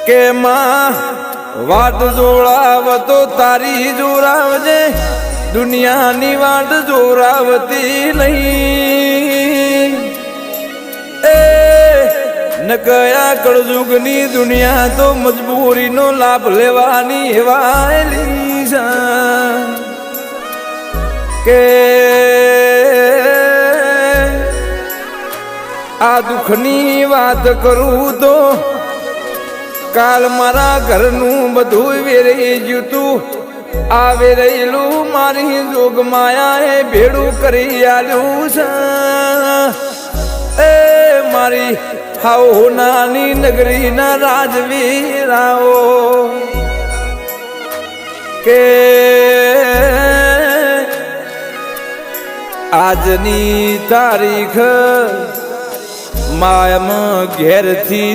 કે માં વાટ જોડાવ તો તારી જોરાવજે, દુનિયાની વાટ જોરાવતી નહીં. એ ન કયા કળજુગની દુનિયા તો મજબૂરીનો લાભ લેવાની હેવાયેલી છે. કે આ દુઃખની વાત કરું તો કાલ મારા ઘરનું બધું વેરાઈ ગયું તું. આ વેરેલું મારી જોગ માયાએ ભેડું કરી આલ્યું છે. એ મારી હાઉ નાની નગરીના રાજવીરાઓ કે આજની તારીખ માયામાં ઘેરથી